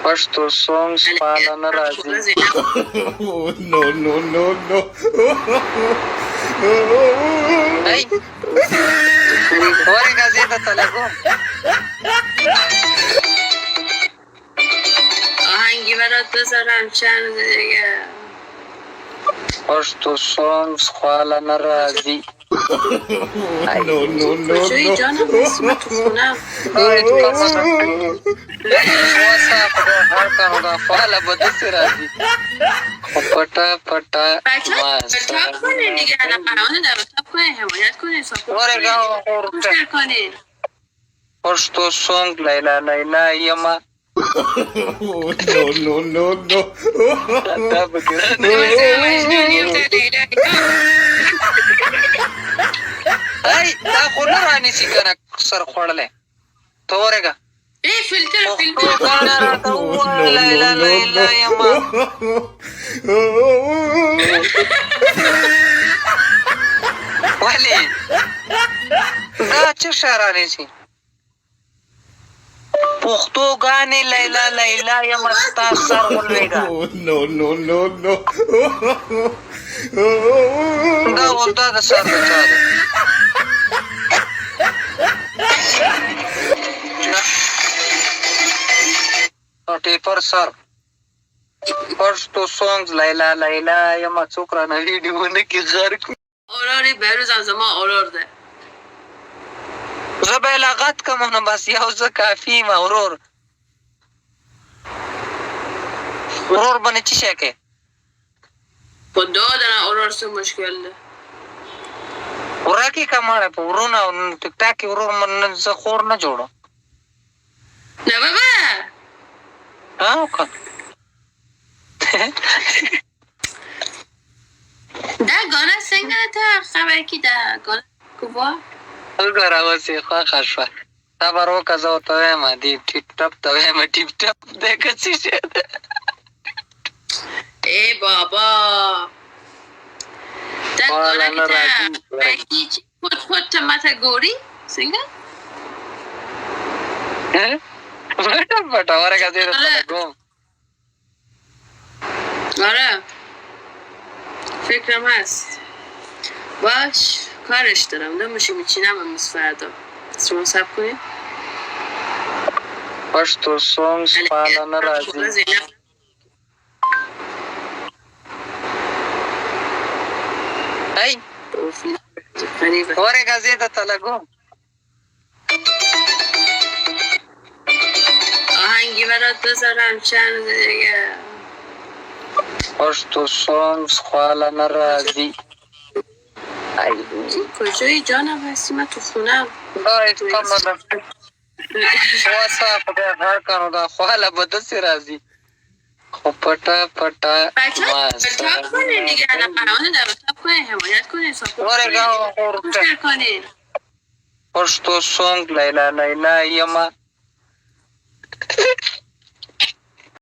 پښتو سونګز پالنه راځي. No, no, no, no. Ay, ورې غزې ته لګو. آهنگی برات بذارم چند دیگه. پښتو سونګز پالنه راځي. No, no, no, کجایی no. جانم بسیمه تو خونم. واسه خدا هر کارو دا فعاله به داسې راځي. خو پټه پټه بچه ها تاپ کنین دیگه. الان قرآن در تاپ کنین، حمایت کنین، ورېږه شیر کنین. پښتو سونګ لیلا لیلا یمه. No, no, no, no. دا به ګرانه ای دا خو نه رانیسي که نه سر خوړلی. ته ورېږه ای فیلتر پښتو ګاڼه راته ووایه لیلا لیلا یمه. ولې دا څه شی رانیسي؟ پښتو ګانې لیلا لیلا یمه ستا سر ولوېږه. No, no, no, no. دا اوس دا د سر د چا دی؟ ټیپر سر پښتو سونګز لیلا لیلا یمه څوک رانه ویډیوونه کې غر کړي. اوراری بهروز از ما اورار ده. زه به یې لغت کړم نو بس یو زه کافي یم ورور. ورور باندې څه شی کوې؟ با دادن اورار سه مشکل ده. ورکې که مړه په ورونه او ټیک ټاک کې ورور من زه خور نه جوړم. نه بابا ها که ده گانه سنگه تا خبر کی ده گانه کبا وګوره اوس یې خوښه شوه. صبر وکړه زه ورته وایم دې ټیپ ټاپ ته وایم ټیپ ټاپ دی که څه شی ده. ای بابا ده گانه کی تا بکی چی پت پت متا گوری سنگه پټه پټه ورګه دې ته لګوم. آره فکرم هست باش کارش دارم نمیشه میچینم امروز فردا شما سب کنید. پښتو سونګز پالنه راځي. ای ورګه دې ته لګوم. آهنگی برات بذارم چند دیگه. پښتو سونګز پالنه راځي. کجایی جانم هستی من تو خونم. واسه خدای هر کارو دا خواله به داسې راځي. خو پټه پټه بچه ها تاپ کنین دیگه. الان قرآن در تاپ کنین، حمایت کنین، ورېږه شیر کنین. پښتو سونګ لیلا لیلا یمه.